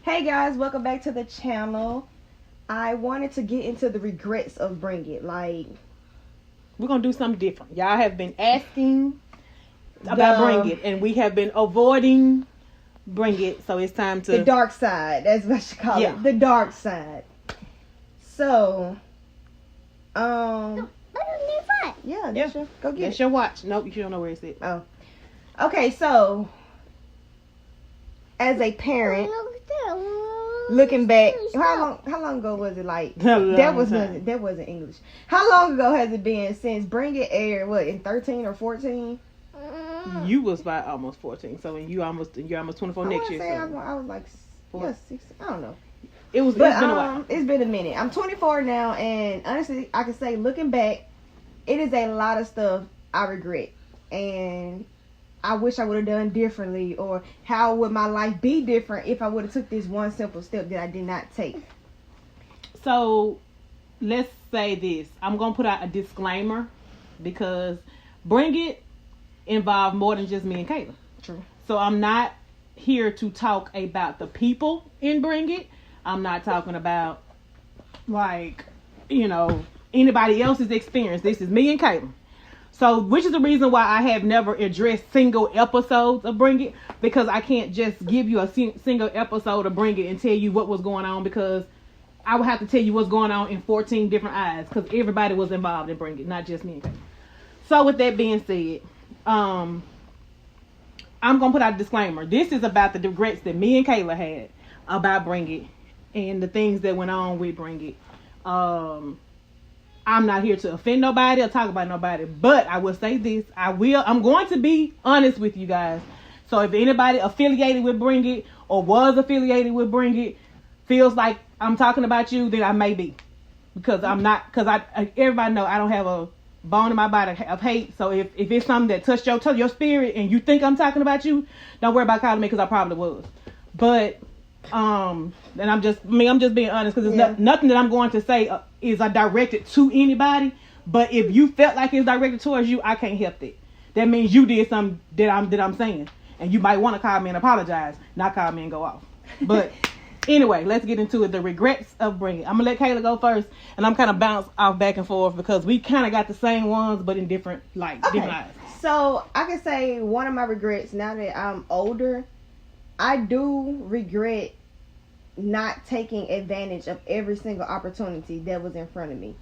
Hey guys, welcome back to the channel. I wanted to get into the regrets of Bring It. Like, we're gonna do something different. Y'all have been asking about Bring It, and we have been avoiding Bring It, so it's time to the dark side. That's what you call it. The dark side. So, yeah, that's your, go get that's it. your watch. Nope, you don't know where it's at. Oh, okay. So, as a parent, looking back, how long ago was it? Like that wasn't English. How long ago has it been since Bring It aired? What, in 13 or 14? You was about almost 14, so you're almost 24 next year. So. I was like 16. I don't know. It's been a while. It's been a minute. I'm 24 now, and honestly, I can say looking back, it is a lot of stuff I regret, and I wish I would have done differently, or how would my life be different if I would have took this one simple step that I did not take. So let's say this. I'm gonna put out a disclaimer because Bring It involved more than just me and Kayla. True. So I'm not here to talk about the people in Bring It. I'm not talking about anybody else's experience. This is me and Kayla. So, which is the reason why I have never addressed single episodes of Bring It, because I can't just give you a single episode of Bring It and tell you what was going on, because I would have to tell you what's going on in 14 different eyes, because everybody was involved in Bring It, not just me and Kayla. So, with that being said, I'm going to put out a disclaimer. This is about the regrets that me and Kayla had about Bring It and the things that went on with Bring It. I'm not here to offend nobody or talk about nobody, but I will say this. I'm going to be honest with you guys. So if anybody affiliated with Bring It or was affiliated with Bring It feels like I'm talking about you, then I may be. Because I'm not, everybody know I don't have a bone in my body of hate. So if it's something that touched your spirit and you think I'm talking about you, don't worry about calling me, because I probably was. But and I'm just being honest, because it's nothing that I'm going to say is directed to anybody. But if you felt like it's directed towards you, I can't help it. That means you did something that I'm saying, and you might want to call me and apologize, not call me and go off. But anyway, let's get into it. The regrets of Bring It. I'm gonna let Kayla go first, and I'm kind of bounce off back and forth because we kind of got the same ones, but in different different eyes. So I can say one of my regrets now that I'm older, I do regret not taking advantage of every single opportunity that was in front of me.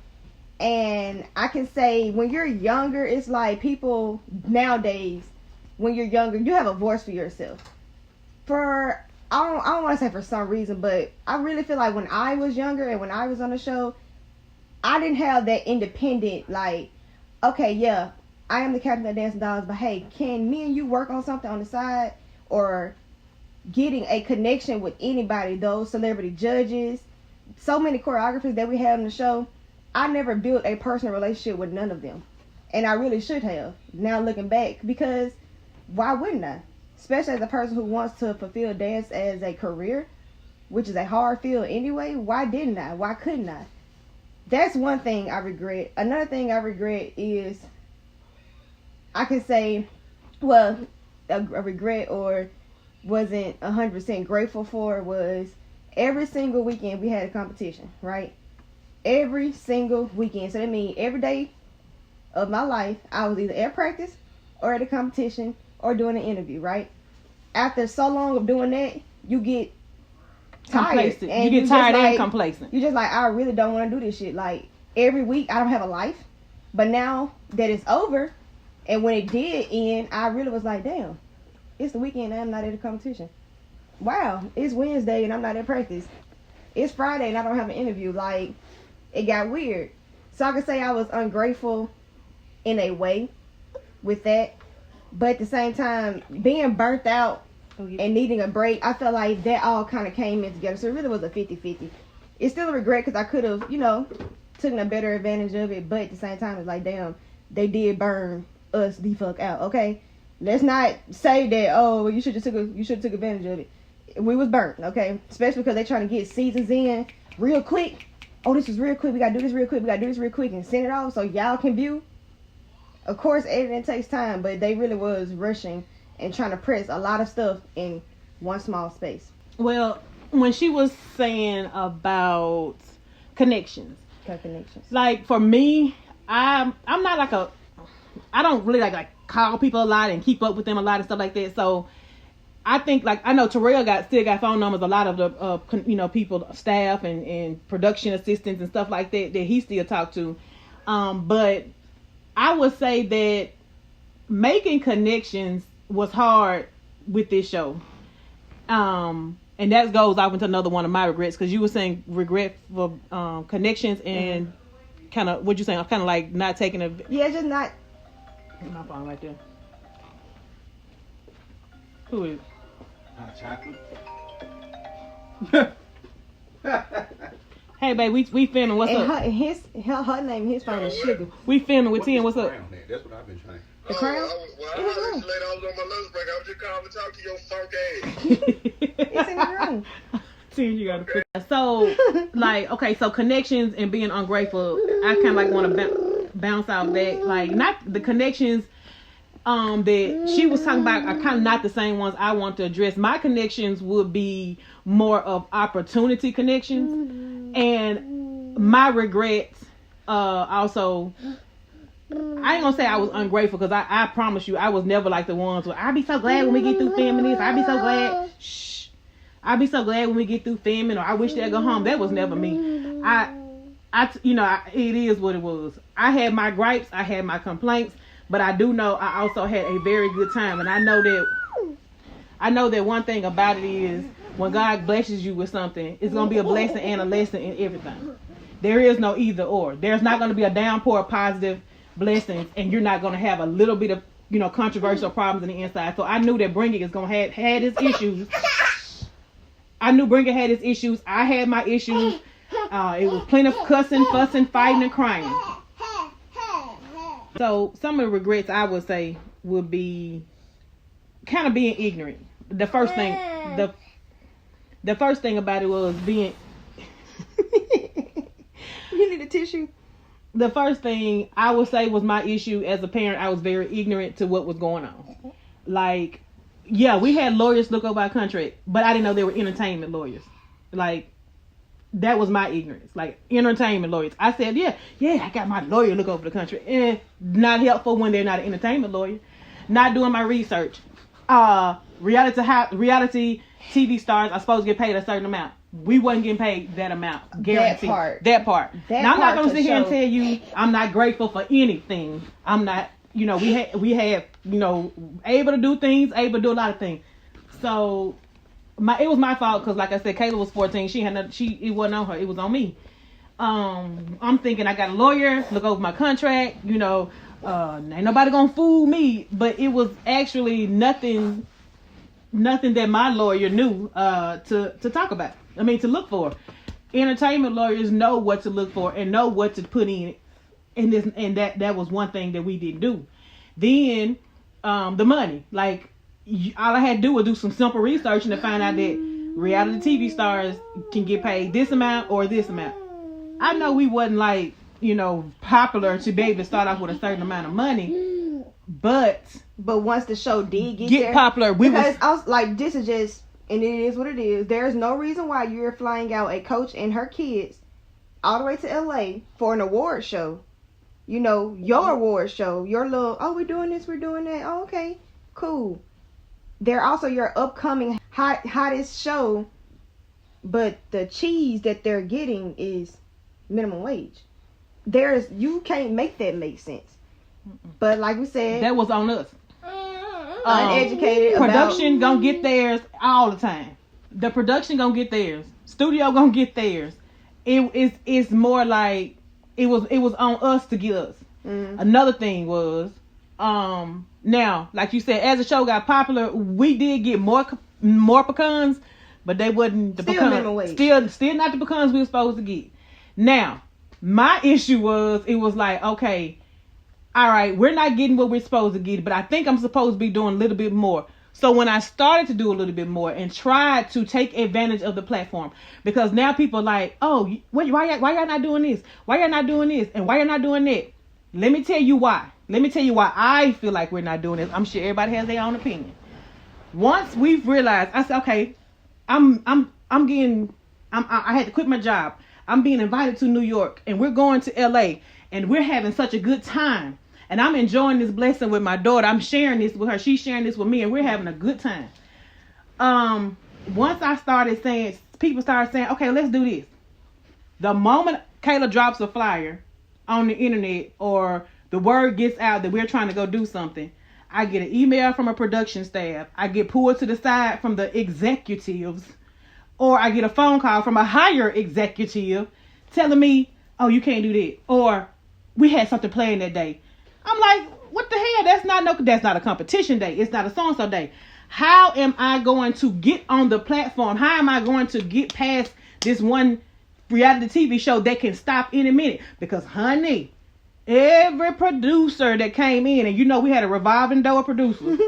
And I can say when you're younger, it's like people nowadays, when you're younger, you have a voice for yourself. I don't want to say for some reason, but I really feel like when I was younger and when I was on the show, I didn't have that independent, like, okay, yeah, I am the captain of Dancing Dolls, but hey, can me and you work on something on the side? Or getting a connection with anybody, those celebrity judges, so many choreographers that we have in the show. I never built a personal relationship with none of them, and I really should have, now looking back, because why wouldn't I? Especially as a person who wants to fulfill dance as a career, which is a hard field anyway. Why didn't I? Why couldn't I? That's one thing I regret. Another thing I regret is, I can say, well, a regret or wasn't 100% grateful for, was every single weekend we had a competition, right? Every single weekend. So that means every day of my life I was either at practice or at a competition or doing an interview, right? After so long of doing that, you get tired. And you get tired and complacent. You just like, I really don't want to do this shit. Like, every week I don't have a life. But now that it's over, and when it did end, I really was like, damn, it's the weekend and I'm not at a competition. Wow, it's Wednesday and I'm not at practice. It's Friday and I don't have an interview. Like, it got weird. So I can say I was ungrateful in a way with that. But at the same time, being burnt out and needing a break, I felt like that all kind of came in together. So it really was a 50-50. It's still a regret because I could have, taken a better advantage of it. But at the same time, it's like, damn, they did burn us the fuck out, okay? Let's not say that, oh, you should have took advantage of it. We was burnt, okay? Especially because they trying to get seasons in real quick. Oh, this is real quick. We got to do this real quick. We got to do this real quick and send it off so y'all can view. Of course, editing takes time, but they really was rushing and trying to press a lot of stuff in one small space. Well, when she was saying about connections. Connections. Like for me, I'm not like I don't really like call people a lot and keep up with them a lot and stuff like that. So I think like I know Terrell still got phone numbers, a lot of the people, staff and production assistants and stuff like that he still talk to. But I would say that making connections was hard with this show. And that goes off into another one of my regrets, because you were saying regret for connections and kind of what you saying, kind of like not taking a just not. My phone right there. Who is? Chocolate. Hey, babe, we filming. What's and up? Her name, his phone is Sugar. We filming with Tim. What's up? That's what I've been trying. The crown? I was on my lunch break. I was just calling to talk to your funk ass. It's in the room. Tim, you gotta put. So, like, okay, so connections and being ungrateful, I kind of like want to bounce out that, like, not the connections that she was talking about are kind of not the same ones I want to address. My connections would be more of opportunity connections, and my regrets also. I ain't gonna say I was ungrateful, because I promise you I was never like the ones where I'll be so glad when we get through filming this. I'll be so glad. I'll be so glad when we get through filming, or I wish they'd go home. That was never me. It is what it was. I had my gripes, I had my complaints, but I do know I also had a very good time. And I know that one thing about it is when God blesses you with something, it's gonna be a blessing and a lesson in everything. There is no either or. There's not gonna be a downpour of positive blessings, and you're not gonna have a little bit of controversial problems on the inside. So I knew that Bringet is gonna had his issues. I knew Bringet had his issues. I had my issues. It was plenty of cussing, fussing, fighting, and crying. So some of the regrets I would say would be kind of being ignorant. The first thing about it was being. You need a tissue. The first thing I would say was my issue as a parent. I was very ignorant to what was going on. Like, yeah, we had lawyers look over our contract, but I didn't know they were entertainment lawyers. Like, that was my ignorance. Like, entertainment lawyers. I said, yeah, I got my lawyer look over the contract. And not helpful when they're not an entertainment lawyer. Not doing my research. Reality TV stars are supposed to get paid a certain amount. We wasn't getting paid that amount. Guaranteed. That part. Now, I'm not going to sit here and tell you I'm not grateful for anything. I'm not, we had, able to do things, able to do a lot of things. So, it was my fault, because like I said, Kayla was 14. It wasn't on her. It was on me. I'm thinking I got a lawyer, look over my contract, ain't nobody going to fool me. But it was actually nothing that my lawyer knew to talk about. To look for. Entertainment lawyers know what to look for and know what to put in this, and that was one thing that we didn't do. Then the money, like, all I had to do was do some simple research and to find out that reality TV stars can get paid this amount or this amount. I know we wasn't like popular to be able to start off with a certain amount of money, but once the show did get there, popular, I was like, this is just. And it is what it is. There's no reason why you're flying out a coach and her kids all the way to LA for an award show. Your award show. Your little, we're doing this, we're doing that. Oh, okay, cool. They're also your upcoming hottest show. But the cheese that they're getting is minimum wage. You can't make that make sense. But like we said, that was on us. Uneducated. Production gonna get theirs all the time. The production gonna get theirs. Studio gonna get theirs. It's more like it was on us to get us. Another thing was now, like you said, as the show got popular, we did get more pecans, but they wasn't the pecans. Still not the pecans we were supposed to get. Now, my issue was, it was like, okay, all right, we're not getting what we're supposed to get, but I think I'm supposed to be doing a little bit more. So when I started to do a little bit more and tried to take advantage of the platform, because now people are like, oh, why y'all not doing this? Why y'all not doing this? And why y'all not doing that? Let me tell you why. Let me tell you why I feel like we're not doing this. I'm sure everybody has their own opinion. Once we've realized, I said, okay, I'm I had to quit my job. I'm being invited to New York, and we're going to LA, and we're having such a good time. And I'm enjoying this blessing with my daughter. I'm sharing this with her. She's sharing this with me, and we're having a good time. Once I started saying, people started saying, okay, let's do this. The moment Kayla drops a flyer on the internet or the word gets out that we're trying to go do something, I get an email from a production staff. I get pulled to the side from the executives, or I get a phone call from a higher executive telling me, oh, you can't do that. Or we had something planned that day. I'm like, what the hell? That's not a competition day. It's not a so-and-so day. How am I going to get on the platform? How am I going to get past this one reality TV show that can stop any minute? Because, honey, every producer that came in, and we had a revolving door of producers.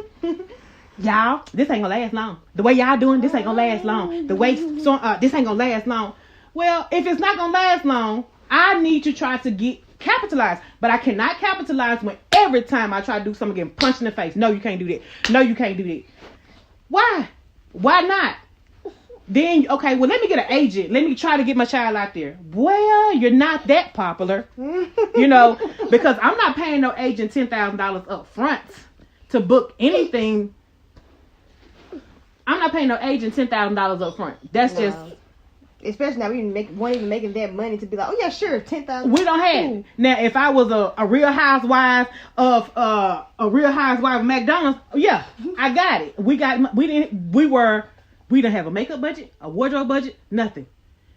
Y'all, this ain't gonna last long. The way y'all doing, this ain't gonna last long. This ain't gonna last long. Well, if it's not gonna last long, I need to try to capitalize. But I cannot capitalize when every time I try to do something, getting punched in the face. No, you can't do that. No, you can't do that. Why? Why not? Then, okay, well, let me get an agent. Let me try to get my child out there. Well, you're not that popular, because I'm not paying no agent $10,000 up front to book anything. I'm not paying no agent $10,000 up front. That's just... Especially now, we weren't even making that money to be like, oh yeah, sure, $10,000. We don't have it. Now, if I was a real housewife of McDonald's, yeah, I got it. We didn't have a makeup budget, a wardrobe budget, nothing.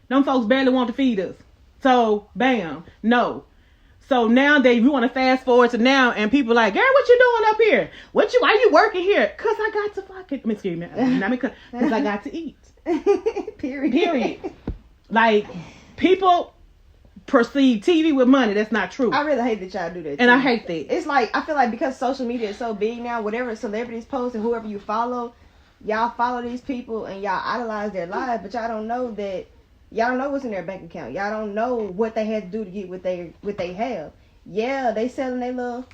Them folks barely want to feed us. So, bam, no. So now we want to fast forward to now, and people like, girl, what you doing up here? Why you working here? Cause I got to fucking, excuse me, cause I got to eat. Period. Like, people perceive TV with money. That's not true. I really hate that y'all do that. And I hate that. It's like, I feel like because social media is so big now, whatever celebrities post and whoever you follow, y'all follow these people and y'all idolize their lives, but y'all don't know what's in their bank account. Y'all don't know what they had to do to get what they have. Yeah, they selling their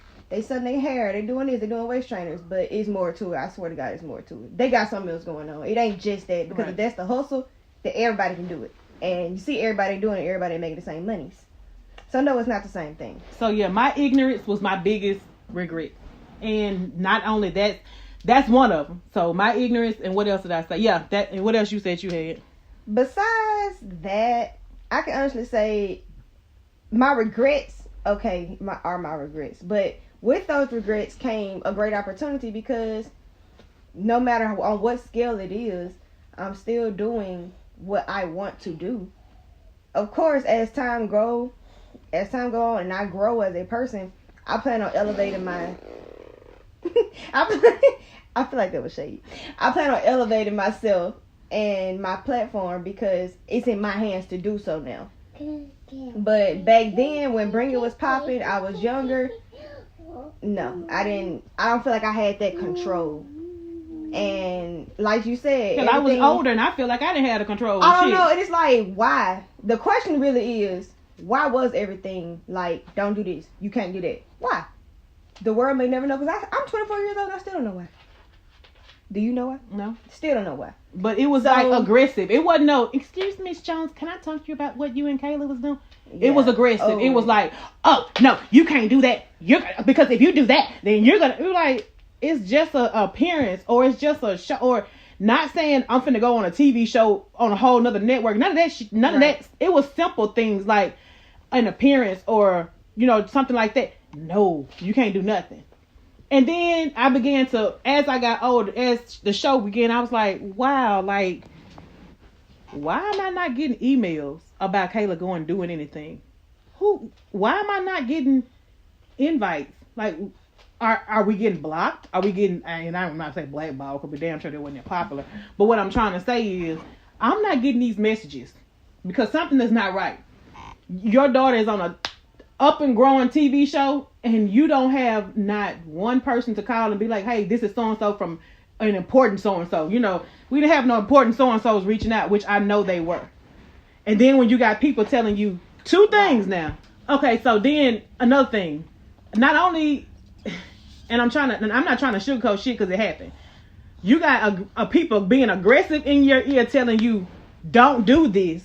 hair, they doing this, they doing waist trainers, but it's more to it. I swear to God, it's more to it. They got something else going on. It ain't just that, because if that's the hustle, then everybody can do it. And you see everybody doing it, everybody making the same monies. So no, it's not the same thing. So yeah, my ignorance was my biggest regret. And not only that, that's one of them. So my ignorance, and what else did I say? Yeah, that, and what else you said you had? Besides that, I can honestly say my regrets, are my regrets. But with those regrets came a great opportunity, because no matter on what scale it is, I'm still doing what I want to do. Of course, as time go on and I grow as a person, I plan on elevating my I feel like that was shady. I plan on elevating myself and my platform, because it's in my hands to do so now. But back then, when Bring It was popping, I was younger. No, I don't feel like I had that control. And like you said, because I was older and I feel like I didn't have the control. I don't know. It is like, why? The question really is, why was everything like, don't do this, you can't do that? Why? The world may never know, because I'm 24 years old and I still don't know why. Do you know why? No. Still don't know why. But it was like aggressive. It wasn't no, excuse me, Miss Jones, can I talk to you about what you and Kayla was doing? Yeah. It was aggressive. It was like, oh, no, you can't do that. Because if you do that, then you're going to, like, it's just a appearance, or it's just a show, or not saying I'm finna go on a TV show on a whole nother network. None of that. None of that. It was simple things like an appearance or, something like that. No, you can't do nothing. And then I began to, as I got older, as the show began, I was like, wow, like, why am I not getting emails about Kayla going and doing anything? Why am I not getting invites? Like, are we getting blocked? Are we getting, and I'm not saying blackballed, because we're damn sure they wasn't that popular. But what I'm trying to say is, I'm not getting these messages because something is not right. Your daughter is on a up and growing TV show, and you don't have not one person to call and be like, hey, this is so-and-so from an important so-and-so. We didn't have no important so-and-sos reaching out, which I know they were. And then when you got people telling you two things now. Okay, so then another thing. Not only, and I'm not trying to sugarcoat shit because it happened. You got a people being aggressive in your ear telling you don't do this,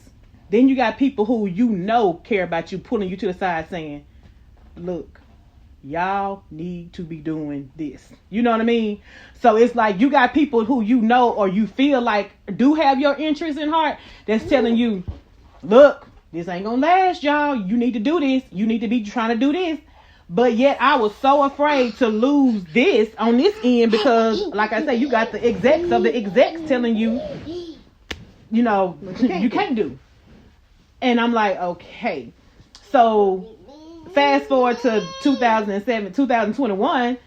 then you got people who you know care about you pulling you to the side saying, look, y'all need to be doing this. You know what I mean? So it's like you got people who you know or you feel like do have your interest in heart that's telling you, look, this ain't gonna last, y'all. You need to do this. You need to be trying to do this. But yet I was so afraid to lose this on this end because, like I say, you got the execs of the execs telling you, you know, you can't do. And I'm like, okay. So fast forward to 2021,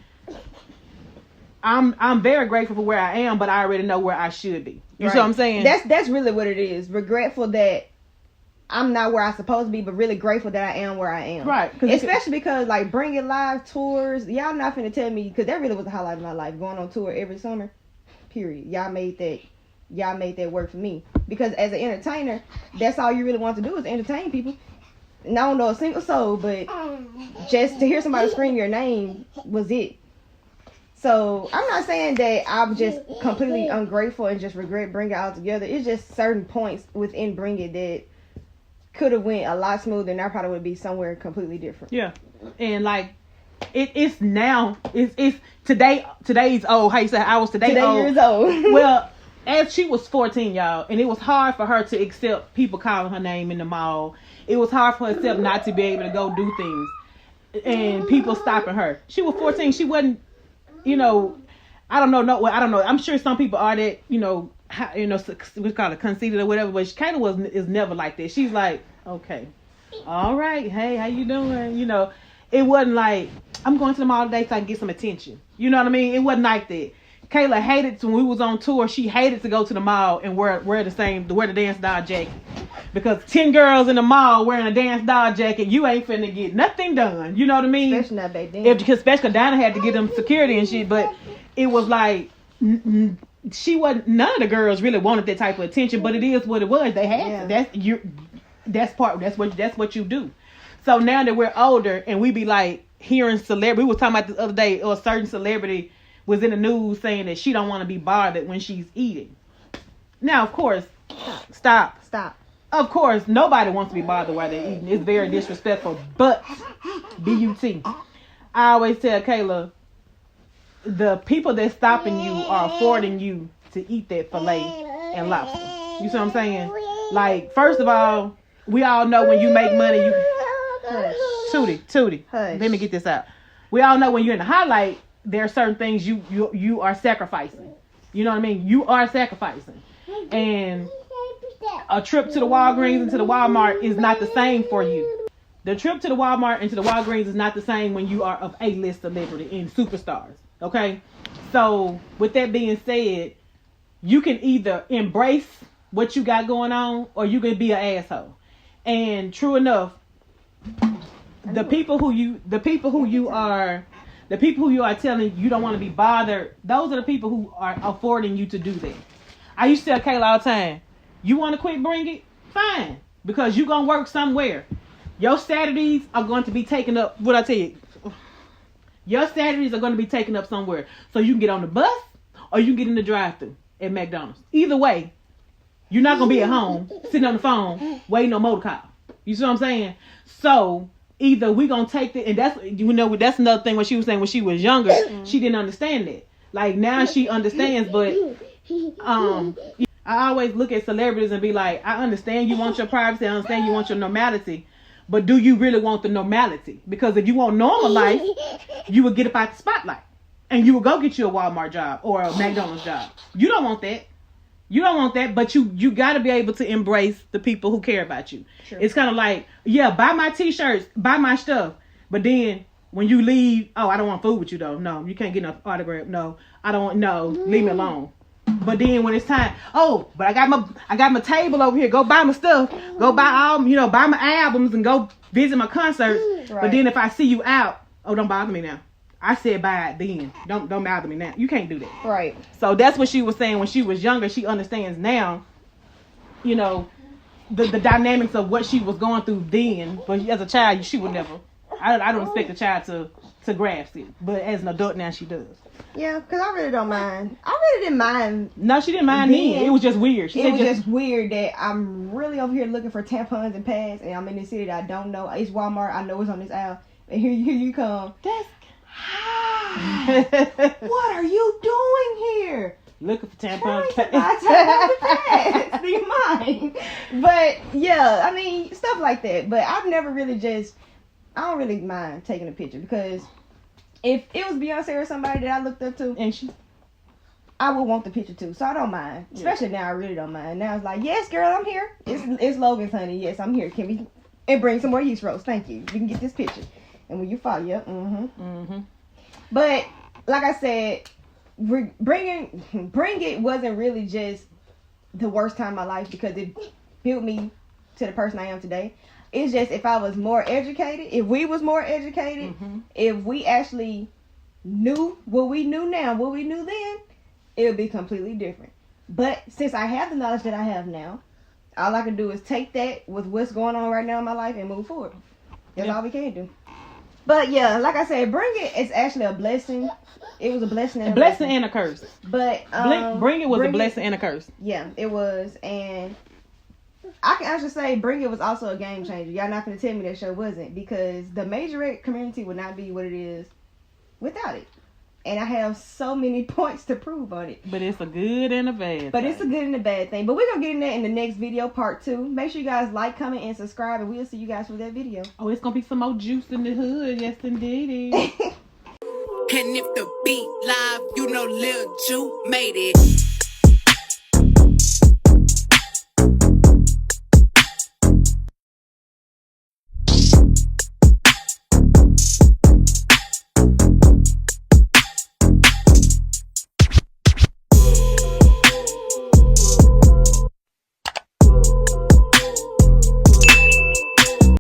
I'm very grateful for where I am, but I already know where I should be. You see what I'm saying? That's really what it is. Regretful that I'm not where I'm supposed to be, but really grateful that I am where I am. Right. Especially because, like, Bring It Live tours, y'all not finna tell me, because that really was the highlight of my life, going on tour every summer, period. Y'all made that work for me. Because as an entertainer, that's all you really want to do is entertain people. And I don't know a single soul, but just to hear somebody scream your name was it. So I'm not saying that I'm just completely ungrateful and just regret Bring It all together. It's just certain points within Bring It that could have went a lot smoother, and I probably would be somewhere completely different. Yeah, and like it's now it's today's old. How you say I was today old? Years old. Well, as she was 14, y'all, and it was hard for her to accept people calling her name in the mall. It was hard for her to accept not to be able to go do things, and people stopping her. She was 14. She wasn't, you know, I don't know. No, I don't know. I'm sure some people are that, you know, we call it conceited or whatever, but she kind of is never like that. She's like, okay, all right, hey, how you doing? You know, it wasn't like I'm going to the mall today so I can get some attention. You know what I mean? It wasn't like that. Kayla hated when we was on tour. She hated to go to the mall and wear the dance doll jacket, because 10 girls in the mall wearing a dance doll jacket, you ain't finna get nothing done. You know what I mean? Especially not back then. Especially Dinah had to get them security and shit, but it was like she wasn't. None of the girls really wanted that type of attention, but it is what it was. They had to. That's what you do. So now that we're older and we be like hearing celebrity, we was talking about this other day, or a certain celebrity was in the news saying that she don't want to be bothered when she's eating. Now, of course, stop. Of course, nobody wants to be bothered while they're eating. It's very disrespectful. But B-U-T. I always tell Kayla, the people that's stopping you are affording you to eat that filet and lobster. You see what I'm saying? Like, first of all, we all know when you make money, you... Tootie. Let me get this out. We all know when you're in the highlight, there are certain things you are sacrificing. You know what I mean? You are sacrificing. And a trip to the Walgreens and to the Walmart is not the same for you. The trip to the Walmart and to the Walgreens is not the same when you are of A-list celebrity and superstars. Okay? So, with that being said, you can either embrace what you got going on, or you can be an asshole. And true enough, the people who you are telling you don't want to be bothered, those are the people who are affording you to do that. I used to tell Kayla all the time, you want to quit Bring It? Fine. Because you're going to work somewhere. Your Saturdays are going to be taken up. What I tell you? Your Saturdays are going to be taken up somewhere. So you can get on the bus or you can get in the drive-thru at McDonald's. Either way, you're not going to be at home sitting on the phone waiting on motor call. You see what I'm saying? So either we going to take the, and that's another thing when she was saying when she was younger, she didn't understand that. Like now she understands, but I always look at celebrities and be like, I understand you want your privacy, I understand you want your normality, but do you really want the normality? Because if you want normal life, you would get up out the spotlight and you would go get you a Walmart job or a McDonald's job. You don't want that. You don't want that, but you got to be able to embrace the people who care about you. Sure. It's kind of like, yeah, buy my t-shirts, buy my stuff, but then when you leave, oh, I don't want food with you though. No, you can't get no autograph. No, I don't want, no, leave me alone. But then when it's time, oh, but I got my table over here. Go buy my stuff. Go buy buy my albums and go visit my concerts. Right. But then if I see you out, oh, don't bother me now. I said buy it then. Don't bother me now. You can't do that. Right. So that's what she was saying when she was younger. She understands now, the dynamics of what she was going through then. But as a child, she would never. I don't expect a child to grasp it, but as an adult now she does. Yeah, because I really don't mind. I really didn't mind. No, she didn't mind me. It was just weird. It was just weird that I'm really over here looking for tampons and pads, and I'm in this city that I don't know. It's Walmart. I know it's on this aisle, and here you come. That's Hi. What are you doing here? Looking for tampons. Pads. Do you mind? But yeah, I mean stuff like that. But I've never really I don't really mind taking a picture because if it was Beyonce or somebody that I looked up to, and I would want the picture too. So I don't mind. Especially now, I really don't mind. Now it's like, yes, girl, I'm here. It's Logan's, honey. Yes, I'm here. Can we and bring some more yeast rolls? Thank you. We can get this picture. And when you follow, But like I said, bring it wasn't really just the worst time of my life because it built me to the person I am today. It's just if I was more educated, if we was more educated, if we actually knew what we knew now, what we knew then, it would be completely different. But since I have the knowledge that I have now, all I can do is take that with what's going on right now in my life and move forward. That's all we can do. But yeah, like I said, bring it is actually a blessing. It was a blessing and a blessing and a curse. But bring it was a blessing and a curse. Yeah, it was, and I can actually say Bring It was also a game changer. Y'all not gonna tell me that show wasn't, because the majorette community would not be what it is without it. And I have so many points to prove on it. But it's a good and a bad thing. It's a good and a bad thing. But we're going to get in that in the next video, part 2. Make sure you guys like, comment, and subscribe. And we'll see you guys for that video. Oh, it's going to be some more juice in the hood. Yes, indeed. And if the beat live, you know Lil Ju made it.